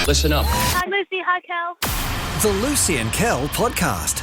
Listen up. Hi, Lucy. Hi, Kel. The Lucy and Kel podcast.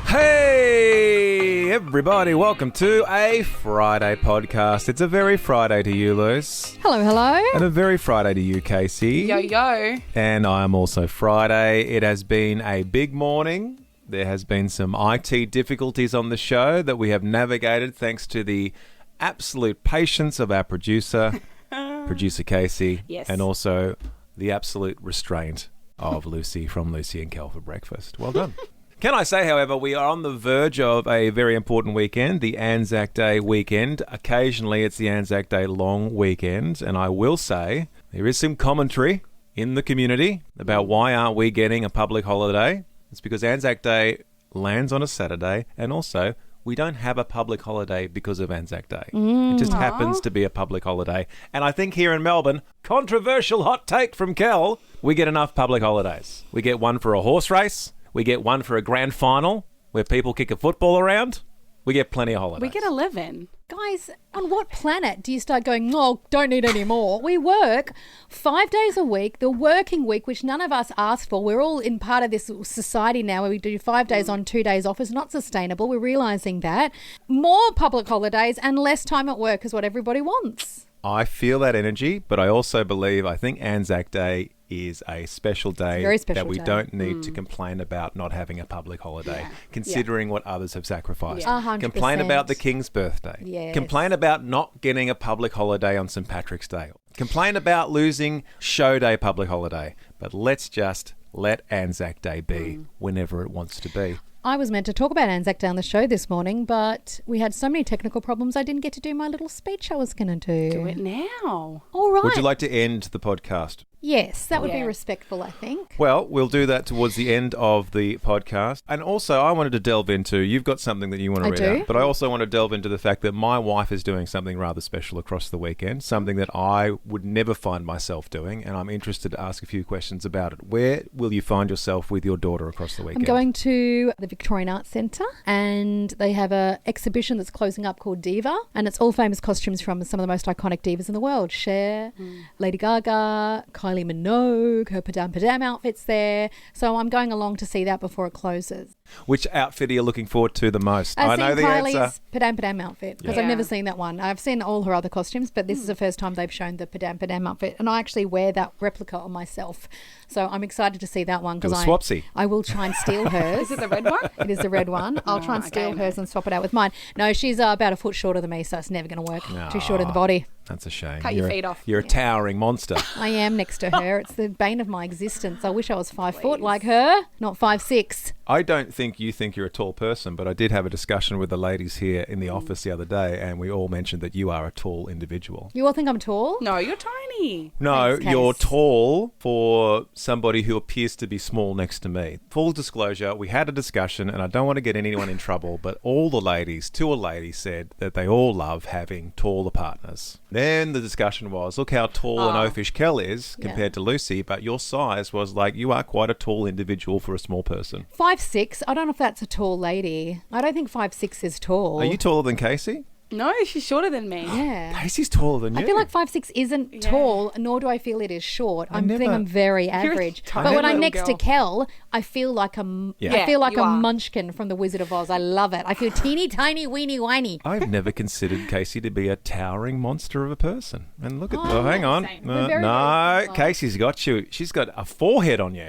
Hey, everybody. Welcome to a Friday podcast. It's a very Friday to you, Luce. Hello, hello. And a very Friday to you, Casey. Yo, yo. And I am also Friday. It has been a big morning. There has been some IT difficulties on the show that we have navigated thanks to the absolute patience of our producer, Producer Casey. Yes. And also the absolute restraint of Lucy from Lucy and Kel for breakfast. Well done. Can I say, however, we are on the verge of a very important weekend, the Anzac Day weekend. Occasionally it's the Anzac Day long weekend, and I will say there is some commentary in the community about why aren't we getting a public holiday. It's because Anzac Day lands on a Saturday, and also we don't have a public holiday because of Anzac Day. It just happens to be a public holiday. And I think here in Melbourne, controversial hot take from Kel, we get enough public holidays. We get one for a horse race. We get one for a grand final where people kick a football around. We get plenty of holidays. We get 11. Guys, on what planet do you start going, oh, don't need any more? We work 5 days a week, the working week, which none of us asked for. We're all in part of this society now where we do 5 days on, 2 days off. It's not sustainable. We're realising that. More public holidays and less time at work is what everybody wants. I feel that energy, but I also believe, I think Anzac Day is a special day Very special that we day. don't need to complain about not having a public holiday, considering what others have sacrificed. 100%. Complain about the King's birthday. Yes. Complain about not getting a public holiday on St. Patrick's Day. Complain about losing show day public holiday. But let's just let Anzac Day be whenever it wants to be. I was meant to talk about Anzac Day on the show this morning, but we had so many technical problems I didn't get to do my little speech I was going to do. Do it now. All right. Would you like to end the podcast? Yes, that would be Yeah. respectful, I think. Well, we'll do that towards the end of the podcast. And also, I wanted to delve into, you've got something that you want to I read do. out, but I also want to delve into the fact that my wife is doing something rather special across the weekend, something that I would never find myself doing, and I'm interested to ask a few questions about it. Where will you find yourself with your daughter across the weekend? I'm going to the Victorian Arts Centre, and they have an exhibition that's closing up called Diva, and it's all famous costumes from some of the most iconic divas in the world. Cher, Lady Gaga, Kylie Minogue, her Padam outfit's there. So I'm going along to see that before it closes. Which outfit are you looking forward to the most? I've I know seen the Kylie's answer. Padam outfit because I've Yeah. never seen that one. I've seen all her other costumes, but this is the first time they've shown the Padam outfit, and I actually wear that replica on myself. So I'm excited to see that one Do because a swapsy. I will try and steal hers. Is it the red one? It is the red one. I'll try and steal okay. hers and swap it out with mine. No, she's about a foot shorter than me, so it's never going to work. Too short in the body. That's a shame. Cut your You're a- feet off. You're a towering monster. I am next to her. It's the bane of my existence. I wish I was 5 foot like her, not 5'6". I don't think you think you're a tall person, but I did have a discussion with the ladies here in the office the other day, and we all mentioned that you are a tall individual. You all think I'm tall? No, you're tiny. No, Thanks, you're Case. tall for somebody who appears to be small next to me. Full disclosure, we had a discussion, and I don't want to get anyone in trouble, but all the ladies, two ladies said that they all love having taller partners. Then the discussion was, look how tall and oafish Kel is compared to Lucy, but your size was like, you are quite a tall individual for a small person. 5'6". I don't know if that's a tall lady. I don't think 5'6" is tall. Are you taller than Casey? No, she's shorter than me. Yeah. Casey's taller than you. I feel like 5'6" isn't tall, nor do I feel it is short. I think never- I'm very average. tiny But when I'm little next to girl. Kel, I feel like a Yeah. I feel like you a are. munchkin from the Wizard of Oz. I love it. I feel teeny tiny, weeny whiny. I've never considered Casey to be a towering monster of a person. And look at... Oh, hang on. We're very, No, very similar. Casey's got you. She's got a forehead on you.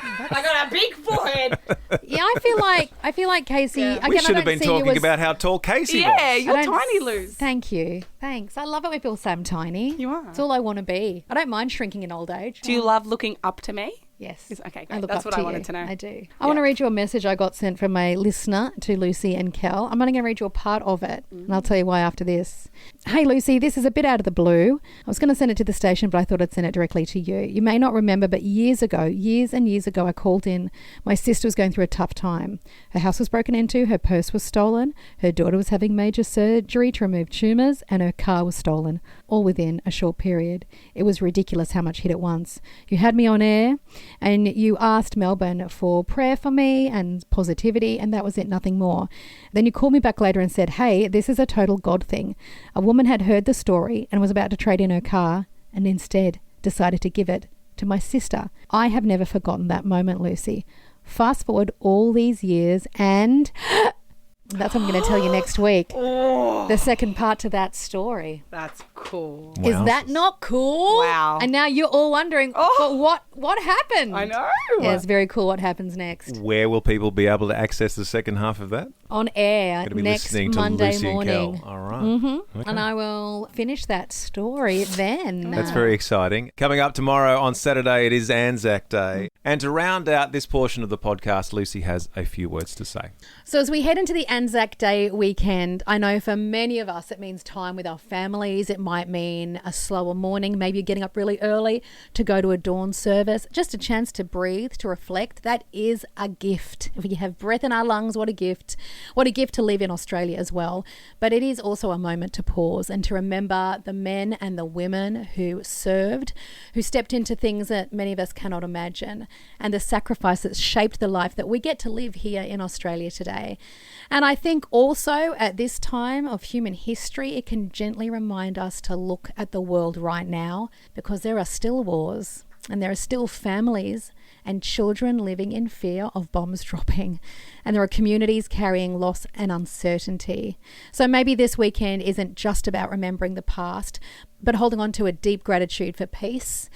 I got a big forehead. Yeah, I feel like Casey. Yeah. Again, We I should have don't been see you talking as- about how tall Casey Yeah, was. you're I don't tiny, s- Luz. Thank you. Thanks. I love it when people say I'm tiny. You are. It's all I want to be. I don't mind shrinking in old age. Do you love looking up to me? Yes. Okay, I great. look That's up what I to wanted you. to know. I do. I want to read you a message I got sent from a listener to Lucy and Kel. I'm only going to read you a part of it, and I'll tell you why after this. Hey, Lucy, this is a bit out of the blue. I was going to send it to the station, but I thought I'd send it directly to you. You may not remember, but years and years ago, I called in. My sister was going through a tough time. Her house was broken into, her purse was stolen, her daughter was having major surgery to remove tumours, and her car was stolen, all within a short period. It was ridiculous how much hit at once. You had me on air, and you asked Melbourne for prayer for me and positivity, and that was it, nothing more. Then you called me back later and said, hey, this is a total God thing. A woman had heard the story and was about to trade in her car and instead decided to give it to to my sister. I have never forgotten that moment, Lucy. Fast forward all these years and that's what I'm going to tell you next week. The second part to that story. That's cool. Is that not cool? Wow. And now you're all wondering, but what happened? I know. Yeah, it's very cool what happens next. Where will people be able to access the second half of that? On air Going to be next listening to Monday Lucy morning. and Kel. All right. Okay. And I will finish that story then. That's very exciting. Coming up tomorrow on Saturday, it is Anzac Day. And to round out this portion of the podcast, Lucy has a few words to say. So as we head into the Anzac Day weekend, I know for many of us it means time with our families. It might mean a slower morning. Maybe you're getting up really early to go to a dawn service. Just a chance to breathe, to reflect. That is a gift. If we have breath in our lungs, what a gift. What a gift to live in Australia as well. But it is also a moment to pause and to remember the men and the women who served, who stepped into things that many of us cannot imagine, and the sacrifice that shaped the life that we get to live here in Australia today. And I think also at this time of human history, it can gently remind us to look at the world right now, because there are still wars and there are still families and children living in fear of bombs dropping. And there are communities carrying loss and uncertainty. So maybe this weekend isn't just about remembering the past, but holding on to a deep gratitude for peace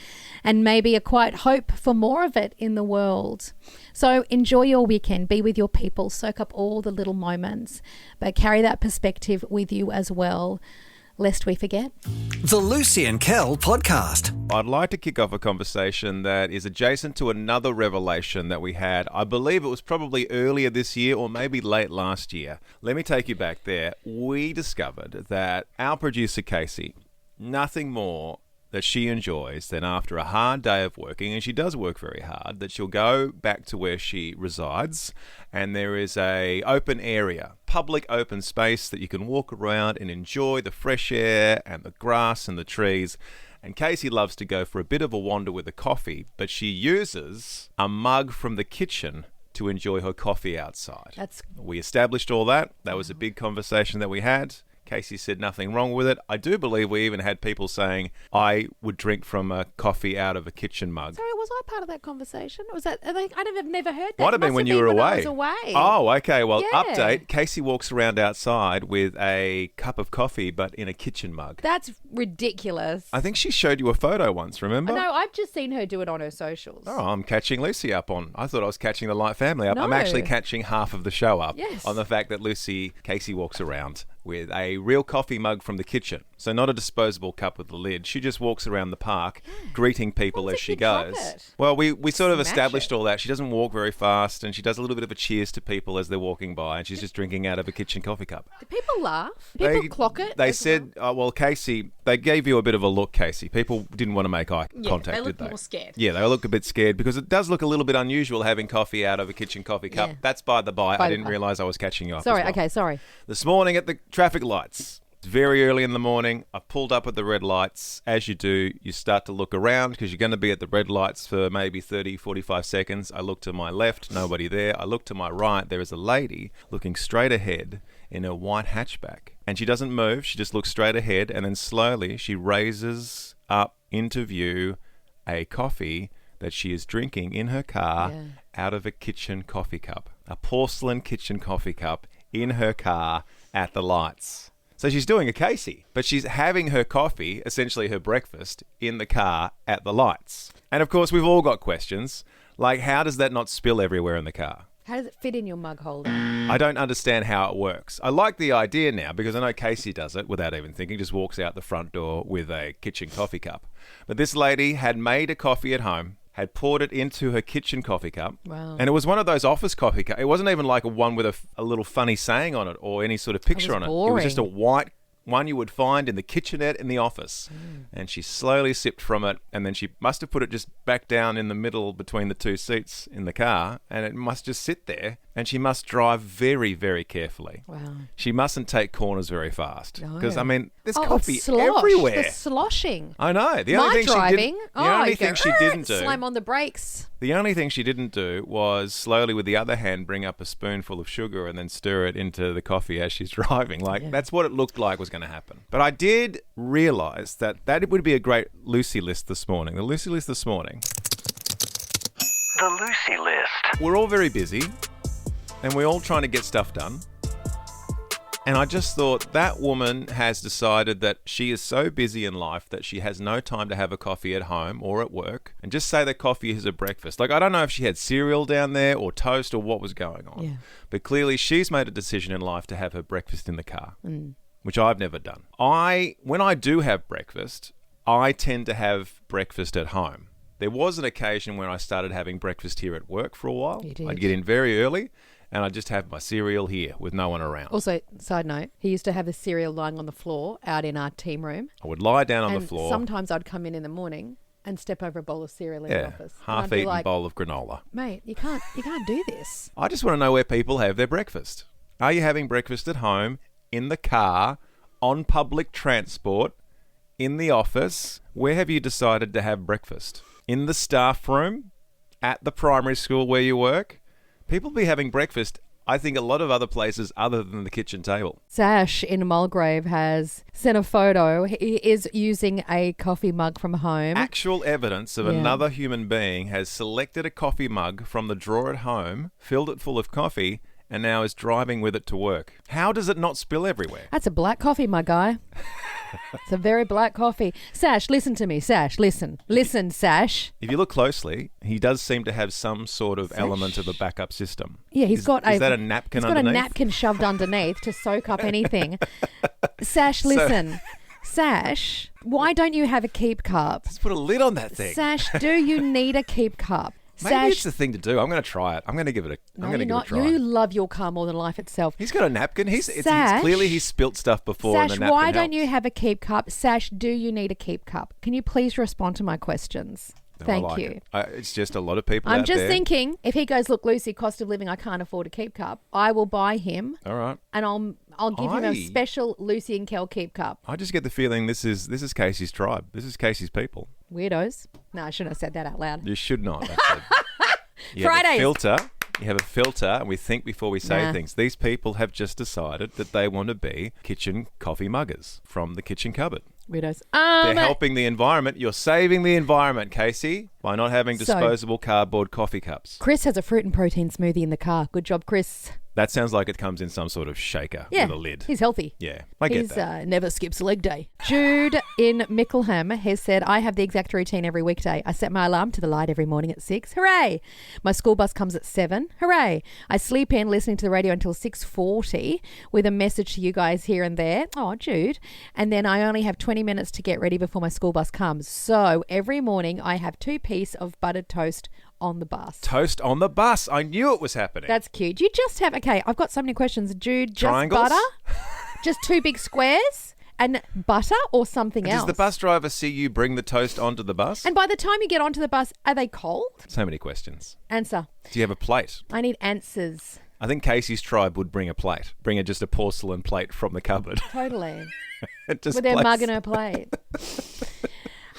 and maybe a quiet hope for more of it in the world. So enjoy your weekend, be with your people, soak up all the little moments, but carry that perspective with you as well, lest we forget. The Lucy and Kel podcast. I'd like to kick off a conversation that is adjacent to another revelation that we had. I believe it was probably earlier this year or maybe late last year. Let me take you back there. We discovered that our producer Casey, nothing more that she enjoys than after a hard day of working, and she does work very hard, that she'll go back to where she resides, and there is a open area, public open space that you can walk around and enjoy the fresh air and the grass and the trees. And Casey loves to go for a bit of a wander with a coffee, but she uses a mug from the kitchen to enjoy her coffee outside. We established all that. That was a big conversation that we had. Casey said nothing wrong with it. I do believe we even had people saying I would drink from a coffee out of a kitchen mug. Sorry, was I part of that conversation? Was that? I've never heard that. Might have been when you were away. I was away. Oh, okay. Well, Yeah. update. Casey walks around outside with a cup of coffee, but in a kitchen mug. That's ridiculous. I think she showed you a photo once, remember? No, I've just seen her do it on her socials. Oh, I'm catching Lucy up on. I thought I was catching the Light family up. No. I'm actually catching half of the show up Yes. on the fact that Casey walks around with a real coffee mug from the kitchen. So not a disposable cup with the lid. She just walks around the park greeting people What as if she you drop goes. it? Well, we sort of Smash established it. all that. She doesn't walk very fast, and she does a little bit of a cheers to people as they're walking by, and she's just drinking out of a kitchen coffee cup. Do people laugh? People clock it? They as said, well, Casey, they gave you a bit of a look, Casey. People didn't want to make eye Yeah, contact, they did look they? more scared. Yeah, they look a bit scared because it does look a little bit unusual having coffee out of a kitchen coffee cup. Yeah. That's by the by. By I the didn't by. realise I was catching you up. Sorry, as well. okay, sorry. This morning at the traffic lights. It's very early in the morning. I pulled up at the red lights. As you do, you start to look around because you're going to be at the red lights for maybe 30, 45 seconds. I look to my left, nobody there. I look to my right. There is a lady looking straight ahead in a white hatchback. And she doesn't move. She just looks straight ahead. And then slowly she raises up into view a coffee that she is drinking in her car out of a kitchen coffee cup. A porcelain kitchen coffee cup in her car at the lights. So she's doing a Casey, but she's having her coffee, essentially her breakfast, in the car at the lights. And of course, we've all got questions, like how does that not spill everywhere in the car? How does it fit in your mug holder? I don't understand how it works. I like the idea now because I know Casey does it without even thinking, just walks out the front door with a kitchen coffee cup. But this lady had made a coffee at home, had poured it into her kitchen coffee cup. Wow. And it was one of those office coffee cups. It wasn't even like a one with a little funny saying on it or any sort of picture on it. It was just a white one you would find in the kitchenette in the office. And she slowly sipped from it, and then she must have put it just back down in the middle between the two seats in the car, and it must just sit there, and she must drive very, very carefully. Wow. She mustn't take corners very fast. No. Because, I mean, there's Oh, coffee slosh, everywhere. The sloshing. I know. The My only thing driving. she didn't, the only thing she didn't do. Slam on the brakes. The only thing she didn't do was slowly with the other hand bring up a spoonful of sugar and then stir it into the coffee as she's driving. That's what it looked like was going to happen. But I did realise that it would be a great Lucy list this morning. The Lucy list this morning. The Lucy List. We're all very busy and we're all trying to get stuff done. And I just thought that woman has decided that she is so busy in life that she has no time to have a coffee at home or at work. And just say that coffee is her breakfast. I don't know if she had cereal down there or toast or what was going on. Yeah. But clearly she's made a decision in life to have her breakfast in the car, which I've never done. When I do have breakfast, I tend to have breakfast at home. There was an occasion when I started having breakfast here at work for a while. You did. I'd get in very early. And I just have my cereal here with no one around. Also, side note, he used to have the cereal lying on the floor out in our team room. I would lie down on and the floor. Sometimes I'd come in the morning and step over a bowl of cereal in the office. And I'd be half-eaten like, bowl of granola. Mate, you can't do this. I just want to know where people have their breakfast. Are you having breakfast at home, in the car, on public transport, in the office? Where have you decided to have breakfast? In the staff room? At the primary school where you work? People be having breakfast, I think, a lot of other places other than the kitchen table. Sash in Mulgrave has sent a photo. He is using a coffee mug from home. Actual evidence of another human being has selected a coffee mug from the drawer at home, filled it full of coffee, and now is driving with it to work. How does it not spill everywhere? That's a black coffee, my guy. It's a very black coffee. Sash, listen to me. Sash, listen. Listen, Sash. If you look closely, he does seem to have some sort of element of a backup system. Yeah, Is that a napkin underneath? He's got a napkin shoved underneath to soak up anything. Sash, listen. Sash, why don't you have a KeepCup? Let's put a lid on that thing. Sash, do you need a KeepCup? Maybe it's the thing to do. I'm going to try it. I'm going to give it a try. You love your car more than life itself. He's got a napkin. He's Sash, clearly he's spilt stuff before. Sash, and the napkin why don't helps. you have a KeepCup? Sash, do you need a KeepCup? Can you please respond to my questions? Thank you. It's just a lot of people I'm out just there. thinking, if he goes, look, Lucy, cost of living, I can't afford a KeepCup, I will buy him. All right. And I'll give him a special Lucy and Kel KeepCup. I just get the feeling this is Casey's tribe. This is Casey's people. Weirdos. No, I shouldn't have said that out loud. You should not. You Fridays. You have a filter, and we think before we say things. These people have just decided that they want to be kitchen coffee muggers from the kitchen cupboard. Weirdos. They're helping the environment. You're saving the environment, Casey, by not having disposable cardboard coffee cups. Chris has a fruit and protein smoothie in the car. Good job, Chris. That sounds like it comes in some sort of shaker with a lid. He's healthy. Yeah, I get that. He's never skips leg day. Jude in Mickleham has said, I have the exact routine every weekday. I set my alarm to the light every morning at 6. Hooray! My school bus comes at 7. Hooray! I sleep in listening to the radio until 6:40 with a message to you guys here and there. Oh, Jude. And then I only have 20 minutes to get ready before my school bus comes. So every morning I have 2 pieces of buttered toast on the bus. Toast on the bus. I knew it was happening. That's cute. You just have, okay, I've got so many questions. Jude, just Triangles? butter? Just 2 big squares? And butter or something else? Does the bus driver see you bring the toast onto the bus? And by the time you get onto the bus, are they cold? So many questions. Answer. Do you have a plate? I need answers. I think Casey's tribe would bring a plate. Bring just a porcelain plate from the cupboard. Totally. Just With their place- mug and her plate.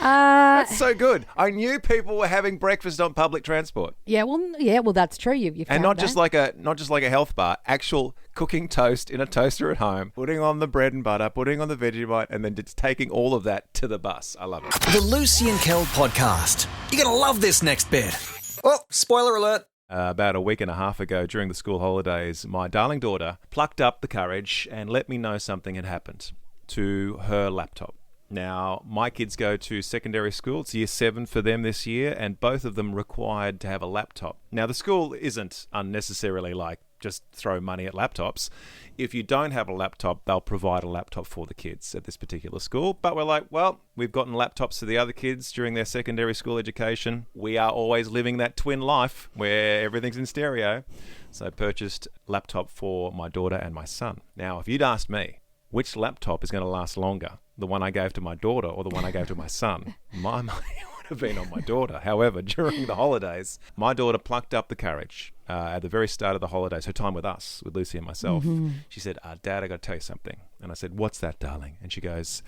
That's so good. I knew people were having breakfast on public transport, Yeah, well, that's true. You and not just like a health bar. Actual cooking toast in a toaster at home, putting on the bread and butter, putting on the Vegemite, and then just taking all of that to the bus. I love it. The Lucy and Kel podcast. You're going to love this next bit. Oh, spoiler alert. About a week and a half ago, during the school holidays, my darling daughter plucked up the courage and let me know something had happened to her laptop. Now, my kids go to secondary school. It's year 7 for them this year, and both of them required to have a laptop. Now, the school isn't unnecessarily like just throw money at laptops. If you don't have a laptop, they'll provide a laptop for the kids at this particular school. But we're like, well, we've gotten laptops for the other kids during their secondary school education. We are always living that twin life where everything's in stereo. So I purchased a laptop for my daughter and my son. Now, if you'd asked me, which laptop is going to last longer, the one I gave to my daughter or the one I gave to my son, my money would have been on my daughter. However, during the holidays, my daughter plucked up the courage at the very start of the holidays, her time with us, with Lucy and myself. She said, Dad, I got to tell you something. And I said, what's that, darling? And she goes,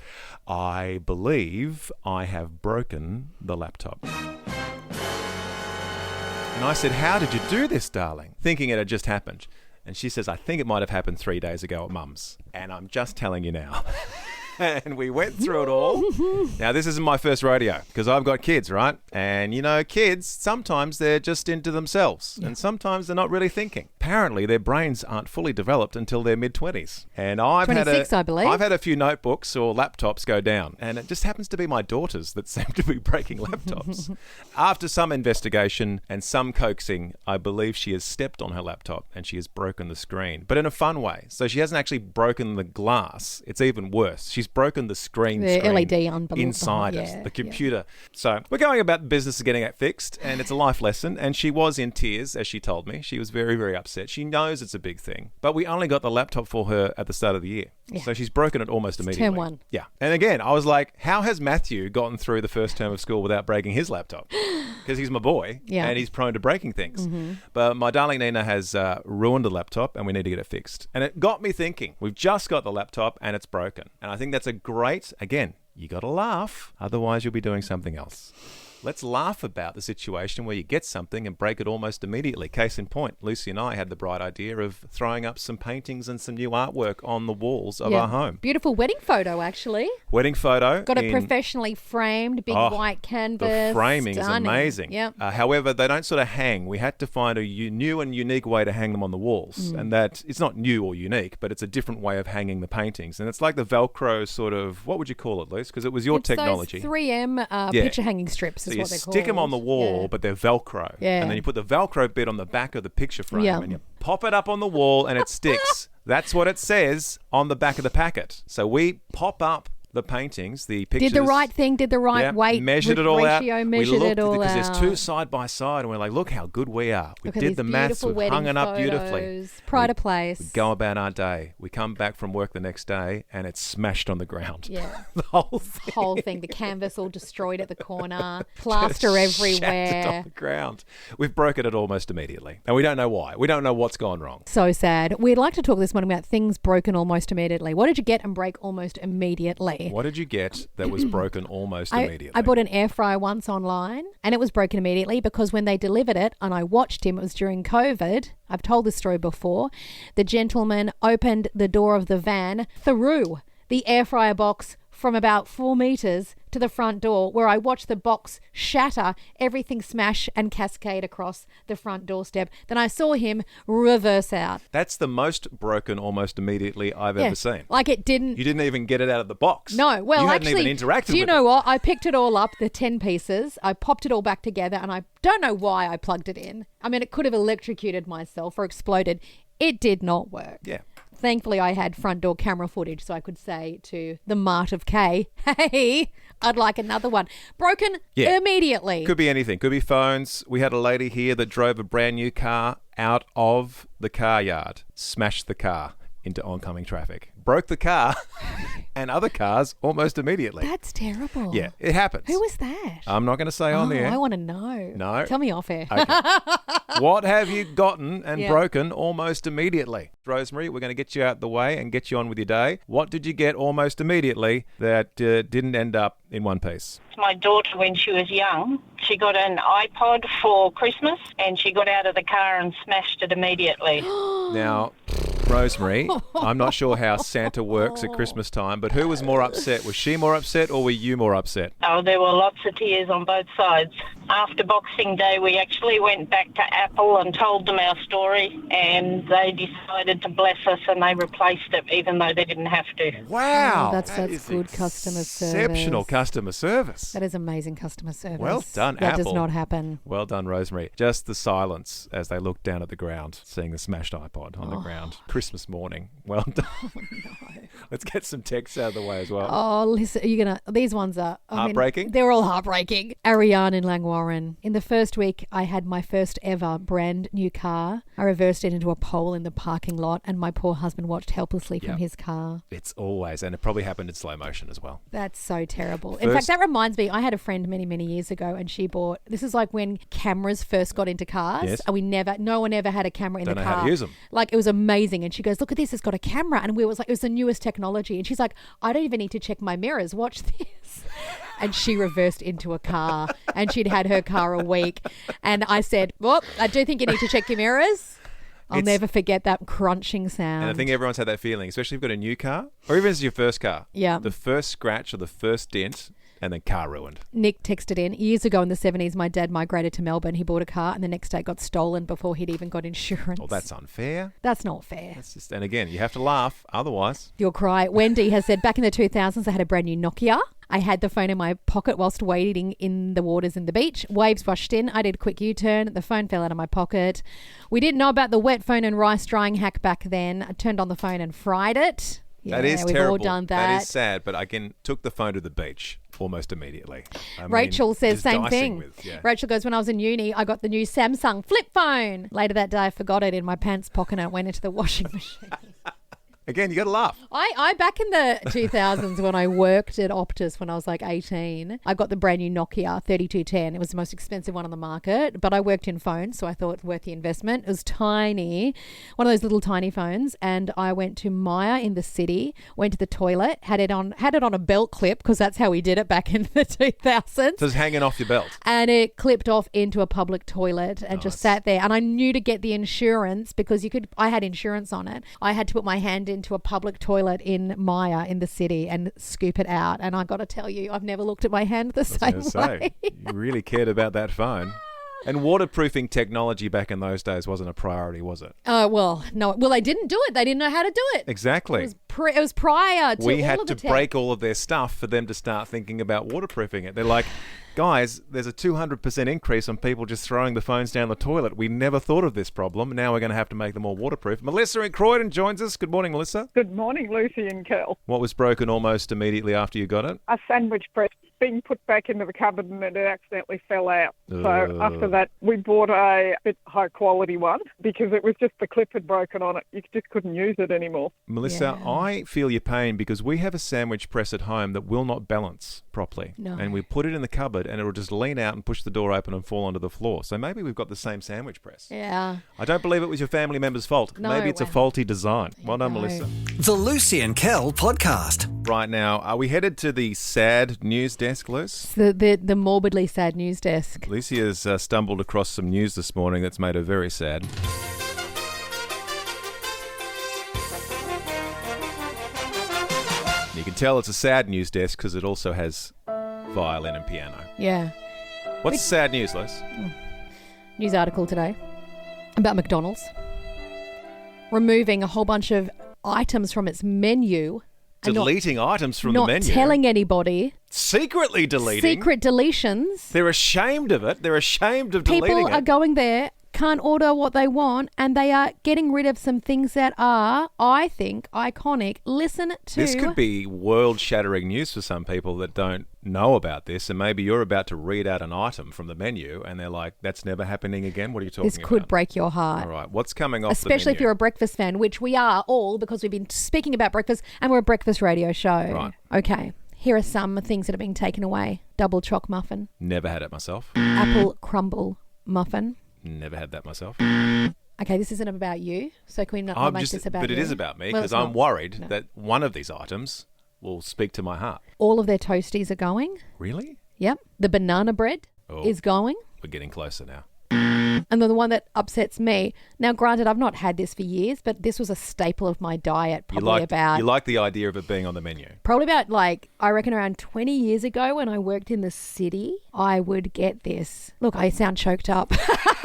I believe I have broken the laptop. And I said, how did you do this, darling? Thinking it had just happened. And she says, I think it might have happened 3 days ago at Mum's. And I'm just telling you now. And we went through it all. Now, this isn't my first rodeo because I've got kids, right? And, you know, kids, sometimes they're just into themselves and sometimes they're not really thinking. Apparently, their brains aren't fully developed until their mid-20s. And I've 26, I believe. I've had a few notebooks or laptops go down, and it just happens to be my daughters that seem to be breaking laptops. After some investigation and some coaxing, I believe she has stepped on her laptop and she has broken the screen, but in a fun way. So she hasn't actually broken the glass. It's even worse. She's broken the screen LED inside it, the computer. So we're going about the business of getting it fixed, and it's a life lesson. And she was in tears, as she told me. She was very, very upset. She knows it's a big thing, but we only got the laptop for her at the start of the year. Yeah. So she's broken it almost immediately. Term 1. Yeah. And again, I was like, how has Matthew gotten through the first term of school without breaking his laptop? Because he's my boy and he's prone to breaking things. Mm-hmm. But my darling Nina has ruined the laptop and we need to get it fixed. And it got me thinking, we've just got the laptop and it's broken. And I think that's a great, again, you got to laugh, otherwise you'll be doing something else. Let's laugh about the situation where you get something and break it almost immediately. Case in point, Lucy and I had the bright idea of throwing up some paintings and some new artwork on the walls of our home. Beautiful wedding photo, actually. Wedding photo. Got it professionally framed, big white canvas. The framing's Stunning. amazing. Yep. However, they don't sort of hang. We had to find a new and unique way to hang them on the walls. And that it's not new or unique, but it's a different way of hanging the paintings. And it's like the Velcro sort of, what would you call it, Luce? Because it was your technology. Those 3M picture hanging strips. So you stick them on the wall, but they're Velcro. Yeah. And then you put the Velcro bit on the back of the picture frame and you pop it up on the wall and it sticks. That's what it says on the back of the packet. So we pop up the paintings, the pictures. Did the right thing, did the right weight, measured it all ratio, out. Measured it all out. Because there's two side by side, and we're like, look how good we are. We did the maths, we've hung it up beautifully. Pride of place. We go about our day. We come back from work the next day, and it's smashed on the ground. Yeah. The whole thing. The canvas all destroyed at the corner, plaster everywhere. Shattered on the ground. We've broken it almost immediately, and we don't know why. We don't know what's gone wrong. So sad. We'd like to talk this morning about things broken almost immediately. What did you get and break almost immediately? What did you get that was broken almost immediately? I bought an air fryer once online and it was broken immediately because when they delivered it and I watched him, it was during COVID. I've told this story before. The gentleman opened the door of the van, threw the air fryer box from about 4 meters to the front door, where I watched the box shatter, everything smash and cascade across the front doorstep. Then I saw him reverse out. That's the most broken almost immediately I've ever seen. Like it didn't... You didn't even get it out of the box. No, well, you actually... hadn't even interacted with it. Do you know what? I picked it all up, the 10 pieces. I popped it all back together and I don't know why I plugged it in. I mean, it could have electrocuted myself or exploded. It did not work. Yeah. Thankfully, I had front door camera footage, so I could say to the Mart of K, hey, I'd like another one. Broken immediately. Could be anything. Could be phones. We had a lady here that drove a brand new car out of the car yard, smashed the car into oncoming traffic, broke the car and other cars almost immediately. That's terrible. Yeah, it happens. Who was that? I'm not going to say on the air. I want to know. No. Tell me off air. Okay. What have you gotten and broken almost immediately? Rosemary, we're going to get you out the way and get you on with your day. What did you get almost immediately that didn't end up in one piece? My daughter, when she was young, she got an iPod for Christmas and she got out of the car and smashed it immediately. Now, Rosemary, I'm not sure how Santa works at Christmas time, but who was more upset? Was she more upset or were you more upset? Oh, there were lots of tears on both sides. After Boxing Day, we actually went back to Apple and told them our story, and they decided to bless us and they replaced it, even though they didn't have to. Wow. That's good customer service. Exceptional customer service. That is amazing customer service. Well done, That Apple. does not happen. Well done, Rosemary. Just the silence as they looked down at the ground, seeing the smashed iPod on the ground. Christmas morning. Well done. Oh, no. Let's get some texts out of the way as well. Oh, listen, these ones are... Heartbreaking? They're all heartbreaking. Ariane in Langwarren. In the first week, I had my first ever brand new car. I reversed it into a pole in the parking lot and my poor husband watched helplessly from his car. It's always, and it probably happened in slow motion as well. That's so terrible. In fact, that reminds me, I had a friend many, many years ago and she bought... This is like when cameras first got into cars. Yes. And no one ever had a camera in the car. Don't know how to use them. Like, it was amazing. And and she goes, look at this, it's got a camera. And we was like, it was the newest technology. And she's like, I don't even need to check my mirrors. Watch this. And she reversed into a car, and she'd had her car a week. And I said, well, I do think you need to check your mirrors. I'll never forget that crunching sound. And I think everyone's had that feeling, especially if you've got a new car or even if it's your first car. Yeah. The first scratch or the first dent and then car ruined. Nick texted in, years ago in the 70s, my dad migrated to Melbourne. He bought a car and the next day it got stolen before he'd even got insurance. Well, that's unfair. That's not fair. That's just, and again, you have to laugh. Otherwise, You'll cry. Wendy has said, back in the 2000s, I had a brand new Nokia. I had the phone in my pocket whilst wading in the waters in the beach. Waves washed in. I did a quick U-turn. The phone fell out of my pocket. We didn't know about the wet phone and rice drying hack back then. I turned on the phone and fried it. Yeah, that is we've terrible. all done that. That is sad, but I took the phone to the beach almost immediately. Rachel says just same dicing thing. Rachel goes, when I was in uni, I got the new Samsung flip phone. Later that day, I forgot it in my pants pocket and it went into the washing machine. Again, you got to laugh. I back in the 2000s when I worked at Optus when I was like 18, I got the brand new Nokia 3210. It was the most expensive one on the market, but I worked in phones, so I thought it was worth the investment. It was tiny, one of those little tiny phones, and I went to Maya in the city, went to the toilet, had it on a belt clip because that's how we did it back in the 2000s. Just hanging off your belt. And it clipped off into a public toilet and just sat there. And I knew to get the insurance because I had insurance on it. I had to put my hand into a public toilet in Maya in the city and scoop it out. And I got to tell you, I've never looked at my hand the same way. You really cared about that phone. And waterproofing technology back in those days wasn't a priority, was it? Oh, well, no. Well, they didn't do it. They didn't know how to do it. Exactly. It was prior to we all had of to the tech. break all of their stuff for them to start thinking about waterproofing it. They're like, guys, there's a 200% increase on people just throwing the phones down the toilet. We never thought of this problem. Now we're going to have to make them all waterproof. Melissa in Croydon joins us. Good morning, Melissa. Good morning, Lucy and Kel. What was broken almost immediately after you got it? A sandwich press being put back into the cupboard and it accidentally fell out. So after that, we bought a bit high quality one because it was just the clip had broken on it. You just couldn't use it anymore. Melissa, Yeah. I feel your pain because we have a sandwich press at home that will not balance properly. No. And we put it in the cupboard and it'll just lean out and push the door open and fall onto the floor. So maybe we've got the same sandwich press. Yeah. I don't believe it was your family member's fault. No, maybe it's a well. faulty design. Well done, No. Melissa. The Lucy and Kel podcast. Right now, are we headed to the sad news desk, Luce? The morbidly sad news desk. Lucy has stumbled across some news this morning that's made her very sad. You can tell it's a sad news desk because it also has violin and piano. Yeah. What's the sad news, Luce? News article today about McDonald's removing a whole bunch of items from its menu. and Deleting items from not the menu. telling anybody. Secretly deleting. Secret deletions. They're ashamed of it. They're ashamed of deleting People it. are going there, can't order what they want, and they are getting rid of some things that are, I think, iconic. Listen to... This could be world-shattering news for some people that don't know about this, and maybe you're about to read out an item from the menu, and they're like, that's never happening again? What are you talking This about? could break your heart. All right, what's coming off Especially the menu? if you're a breakfast fan, which we are all because we've been speaking about breakfast and we're a breakfast radio show. Right. Okay, here are some things that are being taken away. Double choc muffin, Never had it myself. apple crumble muffin. Never had that myself. Okay, this isn't about you, so can we not make this about but you? it is about me Well, because it's I'm not. worried No. that one of these items will speak to my heart. All of their toasties are going. Really? Yep. The banana bread Oh. is going. We're getting closer now. And then the one that upsets me, now granted, I've not had this for years, but this was a staple of my diet You probably like the idea of it being on the menu. I reckon around 20 years ago when I worked in the city, I would get this. Look, I sound choked up.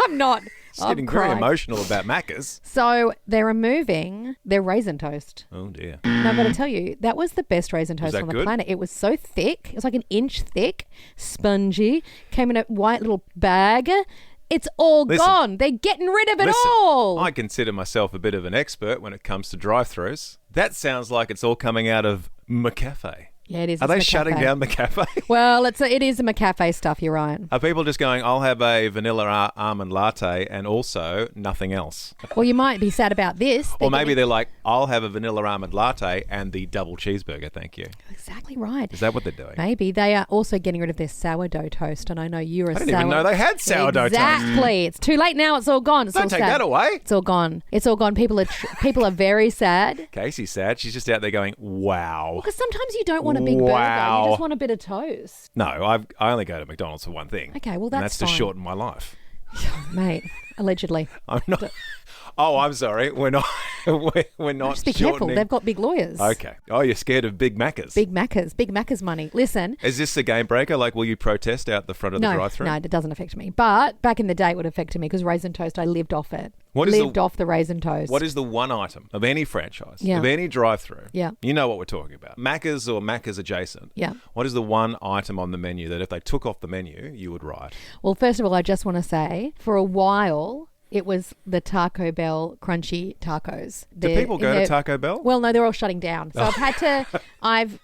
I'm not. It's I'm getting very crying. emotional about Maccas. So they're removing their raisin toast. Oh dear. Now, I've got to tell you, that was the best raisin toast that on the good? planet. It was so thick. It was like an inch thick, spongy, came in a white little bag. It's all Listen. gone. They're getting rid of it Listen, all. I consider myself a bit of an expert when it comes to drive-thrus. That sounds like it's all coming out of McCafe. Yeah, it is. Are It's they McCafe. shutting down the cafe? Well, it is a McCafe stuff. You're right. Are people just going, I'll have a vanilla almond latte and also nothing else? Well, you might be sad about this. Or maybe they're like, I'll have a vanilla almond latte and the double cheeseburger, thank you. Exactly right. Is that what they're doing? Maybe. They are also getting rid of their sourdough toast, and I know you're a I didn't even know they had sourdough toast. Exactly. It's too late now. It's all gone. It's Don't all take sad. that away. It's all gone. It's all gone. People are very sad. Casey's sad. She's just out there going, wow. Because sometimes you don't want a big burger. Wow. You just want a bit of toast. No, I only go to McDonald's for one thing. Okay, well, and that's to fine. shorten my life. Mate, allegedly. I'm not. Oh, I'm sorry. We're not. We're not. Just be careful. shortening. They've got big lawyers. Okay. Oh, you're scared of big Maccas. Big Maccas money. Listen. Is this a game breaker? Like, will you protest out the front of the drive-thru? No, it doesn't affect me. But back in the day, it would affect me because raisin toast, I lived off it. Lived off the raisin toast. What is the one item of any franchise, Yeah. of any drive-thru? Yeah. You know what we're talking about. Maccas or Maccas adjacent. Yeah. What is the one item on the menu that if they took off the menu, you would riot? Well, first of all, I just want to say, for a while, it was the Taco Bell crunchy tacos. Do people go to Taco Bell? Well, no, they're all shutting down. So I've had to.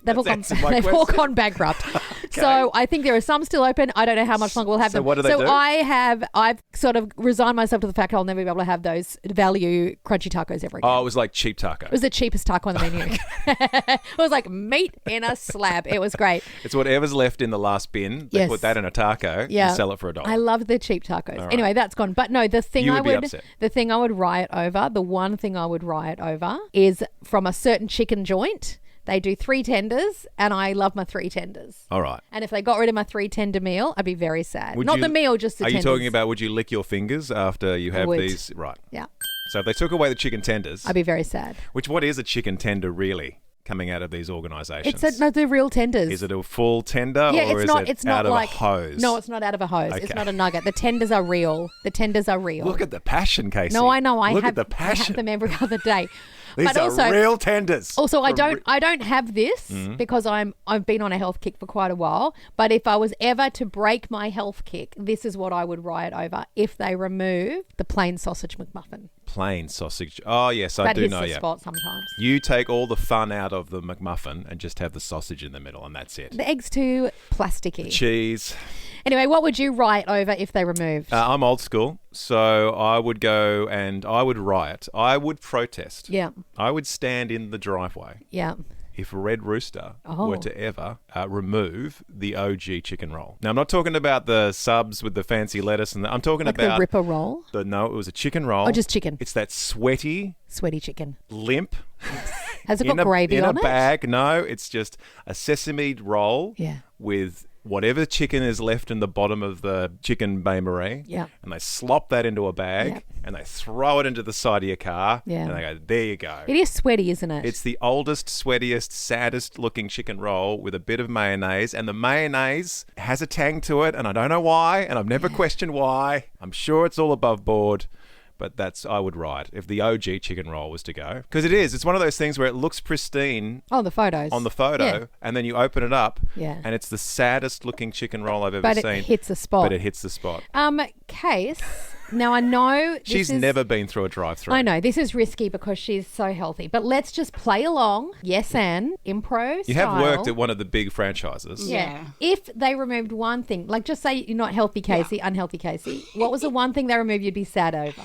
They've all gone bankrupt. So I think there are some still open. I don't know how much longer we'll have them. What do they do? I've sort of resigned myself to the fact I'll never be able to have those value crunchy tacos ever again. Oh, it was like cheap taco. It was the cheapest taco on the menu. It was like meat in a slab. It was great. It's whatever's left in the last bin. They Yes. put that in a taco and sell it for $1. I love the cheap tacos. All right. Anyway, that's gone. But no, the thing You would be upset. the thing I would riot over, the one thing I would riot over is from a certain chicken joint. They do 3 tenders, and I love my 3 tenders. All right. And if they got rid of my 3 tender meal, I'd be very sad. Would Not you- the meal, just the Are tenders. you talking about would you lick your fingers after you have would. these? Right. Yeah, So if they took away the chicken tenders, I'd be very sad. what is a chicken tender really coming out of these organisations? No, they're real tenders. Is it a full tender Yeah, or it's not. is it It's not out of like a hose? No, it's not out of a hose. It's Okay. not a nugget. The tenders are real. The tenders are real. Look at the passion, Casey. No, I know. Look I at the have passion. them every other day. These but are also, real tenders. Also, I From don't have this because I've been on a health kick for quite a while. But if I was ever to break my health kick, this is what I would riot over if they remove the plain sausage McMuffin. Plain sausage. Oh, yes, I That do hits know, the yeah. spot sometimes. You take all the fun out of the McMuffin and just have the sausage in the middle, and that's it. The egg's too plasticky. Cheese. Anyway, what would you riot over if they removed? I'm old school, so I would go and I would riot. I would protest. Yeah. I would stand in the driveway Yeah. if Red Rooster Oh. were to ever remove the OG chicken roll. Now, I'm not talking about the subs with the fancy lettuce, and I'm talking Like about the Ripper roll? no, it was a chicken roll. Oh, just chicken. It's that sweaty, Sweaty chicken. limp. Has it got gravy in on a it? bag. No, it's just a sesame roll Yeah. with whatever chicken is left in the bottom of the chicken bain-marie. Yeah. And they slop that into a bag Yep. and they throw it into the side of your car. Yeah. And they go, there you go. It is sweaty, isn't it? It's the oldest, sweatiest, saddest looking chicken roll with a bit of mayonnaise. And the mayonnaise has a tang to it. And I don't know why. And I've never questioned why. I'm sure it's all above board. But I would riot if the OG chicken roll was to go. Because it is. It's one of those things where it looks pristine Oh, the photos. on the photo. Yeah. And then you open it up. Yeah. And it's the saddest looking chicken roll I've ever But seen. it hits a spot. But it hits the spot. Case. Now, I know this She's is- never been through a drive-through. I know this is risky because she's so healthy, but let's just play along. Yes, and impro. You have style. worked at one of the big franchises. Yeah. If they removed one thing, like just say you're not healthy, Casey, unhealthy, Casey. What was the one thing they removed you'd be sad over?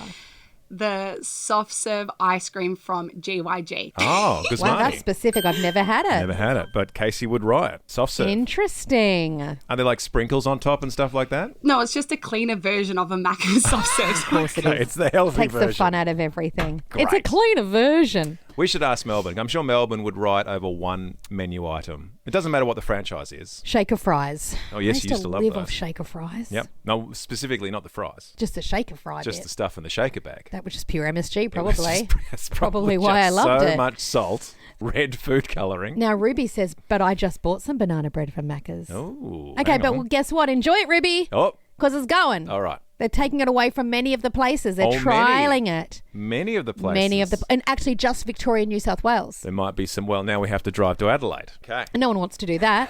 The soft serve ice cream from GYG. Oh, good Wow, money. that's specific. I've never had it. Never had it, but Casey would riot. Soft serve. Interesting. Are there like sprinkles on top and stuff like that? No, it's just a cleaner version of a Maccas soft serve. Of course it Okay, is. it's the healthy Takes version. the fun out of everything. It's a Great. cleaner version. We should ask Melbourne. I'm sure Melbourne would riot over one menu item. It doesn't matter what the franchise is. Shaker fries. Oh, yes, I you used to love live those. off shaker fries. Yep. No, specifically not the fries. Just a shaker fry Just bit. the stuff in the shaker bag. That was just pure MSG, It was probably. just- it's Probably why I just loved so it. much salt, red food colouring. Now, Ruby says, but I just bought some banana bread from Maccas. Oh. Okay, hang but on. well, guess what? Enjoy it, Ruby, Oh, because it's going. all right. They're taking it away from many of the places. They're Oh, many. trialling it. Many of the places. Many of the, and actually just Victoria, New South Wales. There might be some. Well, now we have to drive to Adelaide. Okay. No one wants to do that.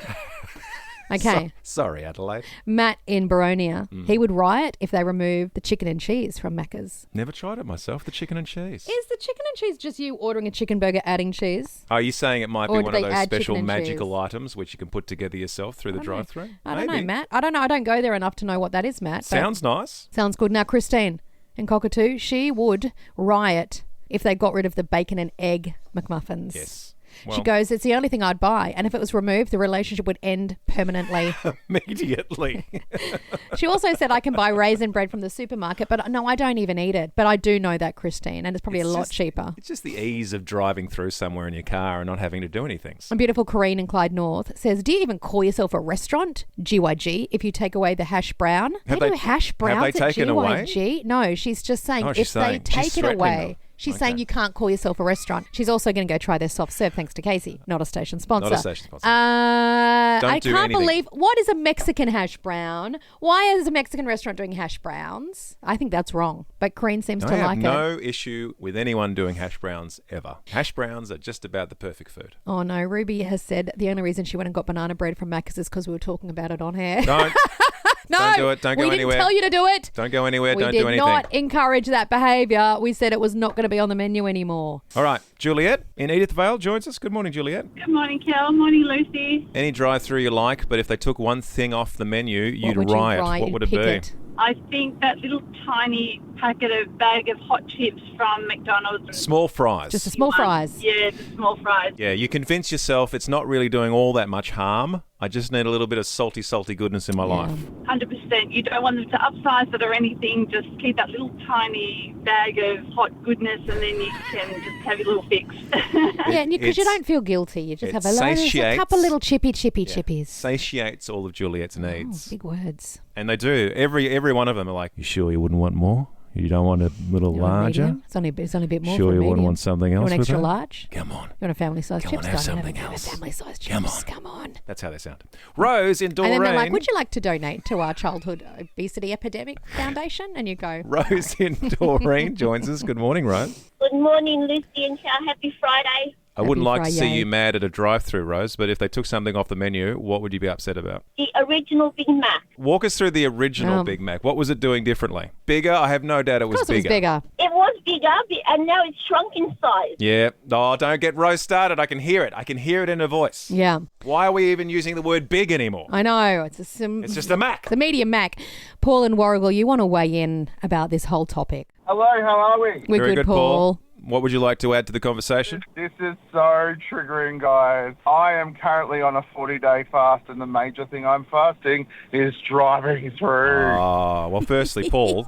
Okay. Sorry, Adelaide. Matt in Baronia. He would riot if they removed the chicken and cheese from Maccas. Never tried it myself, the chicken and cheese. Is the chicken and cheese just you ordering a chicken burger, adding cheese? Are you saying it might Or be do one of they those add special chicken and magical cheese? items which you can put together yourself through the drive-through? I don't know, Maybe. Matt. I don't know. I don't go there enough to know what that is, Matt. but Sounds nice. sounds good. Now, Christine in Cockatoo, she would riot if they got rid of the bacon and egg McMuffins. Yes. She Well, goes, it's the only thing I'd buy. And if it was removed, the relationship would end permanently. immediately. She also said, I can buy raisin bread from the supermarket, but no, I don't even eat it. But I do know that, Christine, and it's probably a lot cheaper. It's just the ease of driving through somewhere in your car and not having to do anything. A beautiful Corrine in Clyde North says, do you even call yourself a restaurant? GYG, if you take away the hash brown. Have They they- do hash browns have they at taken away? GYG. No, she's just saying Oh, if she's they saying- she's take it threatening away. them. She's Okay. saying you can't call yourself a restaurant. She's also going to go try their soft serve thanks to Casey, not a station sponsor. Not a station sponsor. I do can't anything. believe, what is a Mexican hash brown? Why is a Mexican restaurant doing hash browns? I think that's wrong, but Corrine seems I to have like it. no issue with anyone doing hash browns ever. Hash browns are just about the perfect food. Oh no, Ruby has said the only reason she went and got banana bread from Maccas is because we were talking about it on air. Don't. No, Don't do it. Don't go we anywhere. didn't tell you to do it. Don't go anywhere. We Don't did do anything. not encourage that behaviour. We said it was not going to be on the menu anymore. All right. Juliet in Edithvale joins us. Good morning, Juliet. Good morning, Kel. Morning, Lucy. Any drive-through you like, but if they took one thing off the menu, you'd What would riot. you riot? What would it You'd be? pick it. I think that little tiny bag of hot chips from McDonald's. Small fries. Just a small fries. Yeah, the small fries. Yeah, you convince yourself it's not really doing all that much harm. I just need a little bit of salty goodness in my life. 100%. You don't want them to upsize it or anything. Just keep that little tiny bag of hot goodness and then you can just have your little fix. Yeah, because you it's- don't feel guilty. You just it have a couple little chippies. Satiates all of Juliet's needs. Big words. And they do. Every one of them are like, you sure you wouldn't want more? You don't want a little You want larger? medium? It's only a bit more Sure for a you wouldn't medium. want something You else want an with extra that? large? Come on. You want a family size Come chips? on, have Don't something have else. a family size chips. Come on. Come on. That's how they sound. Rose in Doreen. And then they're like, would you like to donate to our Childhood Obesity Epidemic Foundation? And you go, Rose in Doreen joins us. Good morning, Rose. Good morning, Lucy and Cal. Happy Friday. I wouldn't like to see Friday. you mad at a drive-through, Rose, but if they took something off the menu, what would you be upset about? The original Big Mac. Walk us through the original Big Mac. What was it doing differently? Bigger? I have no doubt it of was course it was bigger. bigger. It was bigger, and now it's shrunk in size. Yeah. Oh, don't get Rose started. I can hear it. I can hear it in her voice. Yeah, Why are we even using the word big anymore? I know. It's It's just a Mac. the medium Mac. Paul and Warrigal, you want to weigh in about this whole topic? Hello, how are we? We're Very good, good, Paul. What would you like to add to the conversation? This is so triggering, guys. I am currently on a 40-day fast, and the major thing I'm fasting is driving through. Oh, well, firstly, Paul,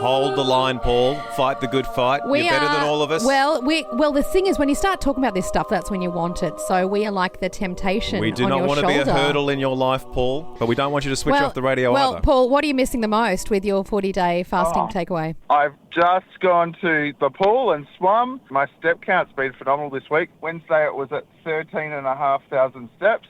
hold the line, Paul. Fight the good fight. You're better than all of us. Well, the thing is, when you start talking about this stuff, that's when you want it. So we are like the temptation We do on not your want to be a shoulder. hurdle in your life, Paul, but we don't want you to switch off the radio well, either. Paul, what are you missing the most with your 40-day fasting takeaway? I've just gone to the pool and swum. My step count's been phenomenal this week. Wednesday it was at 13,500 steps.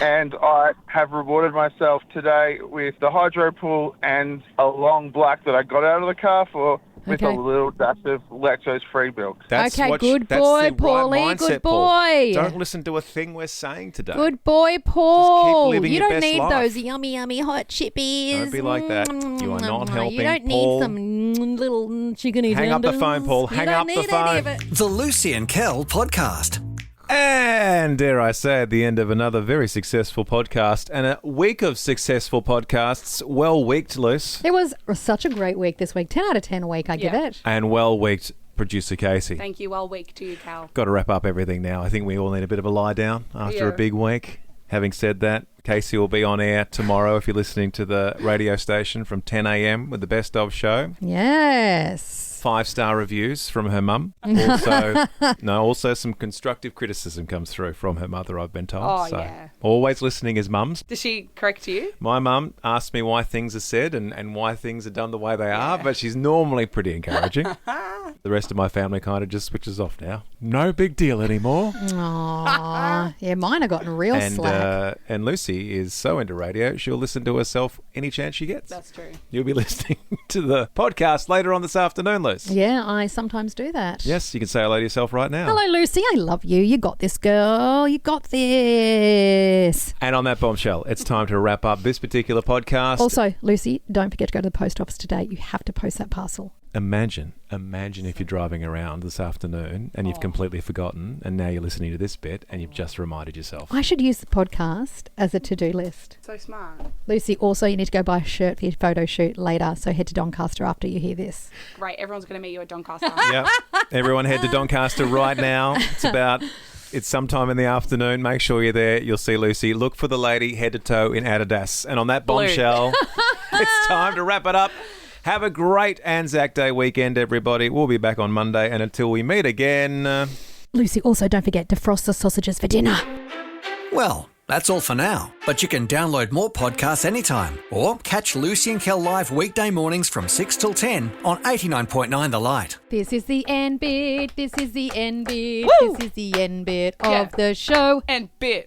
And I have rewarded myself today with the hydro pool and a long black that I got out of the car for with Okay. a little dash of lactose-free milk. That's Okay, what good that's boy, the right Paulie, mindset, good Paul. boy. Don't listen to a thing we're saying today. Good boy, Paul. living You your don't best need life. those yummy hot chippies. Don't be like that. You are not helping, You don't Paul. need some little chickeny Hang up the tenders. phone, Paul. You Hang don't up the need any of phone. it. The Lucy and Kel podcast. And dare I say, at the end of another very successful podcast and a week of successful podcasts, well-weeked, Luce, It was such a great week this week. 10 out of 10 a week, I give Yeah. it. and well-weeked producer Casey. Thank you. Well, week to you, Cal. Got to wrap up everything now. I think we all need a bit of a lie down after a Yeah. big week. Having said that, Casey will be on air tomorrow if you're listening to the radio station from 10 a.m. with the Best Of show. Yes. 5-star reviews from her mum. Also some constructive criticism comes through from her mother, I've been told. Oh, so yeah. always listening as mums. Does she correct you? My mum asks me why things are said and why things are done the way they are, but she's normally pretty encouraging. The rest of my family kind of just switches off now. No big deal anymore. Aww. Yeah, mine have gotten real slack. And Lucy is so into radio, she'll listen to herself any chance she gets. That's true. You'll be listening to the podcast later on this afternoon, Lucy. Yeah, I sometimes do that. Yes, you can say hello to yourself right now. Hello, Lucy. I love you. You got this, girl. You got this. And on that bombshell, it's time to wrap up this particular podcast. Also, Lucy, don't forget to go to the post office today. You have to post that parcel. Imagine if you're driving around this afternoon and you've completely forgotten, and now you're listening to this bit and you've just reminded yourself. I should use the podcast as a to-do list. So smart. Lucy, also you need to go buy a shirt for your photo shoot later, so head to Doncaster after you hear this. Great, everyone's going to meet you at Doncaster. Yep. Everyone head to Doncaster right now. It's sometime in the afternoon. Make sure you're there. You'll see Lucy. Look for the lady head to toe in Adidas. And on that bombshell, it's time to wrap it up. Have a great Anzac Day weekend, everybody. We'll be back on Monday. And until we meet again... Lucy, also don't forget to defrost the sausages for dinner. Well, that's all for now. But you can download more podcasts anytime or catch Lucy and Kel live weekday mornings from 6 till 10 on 89.9 The Light. This is the end bit. This is the end bit. Woo! This is the end bit of the show. And bit.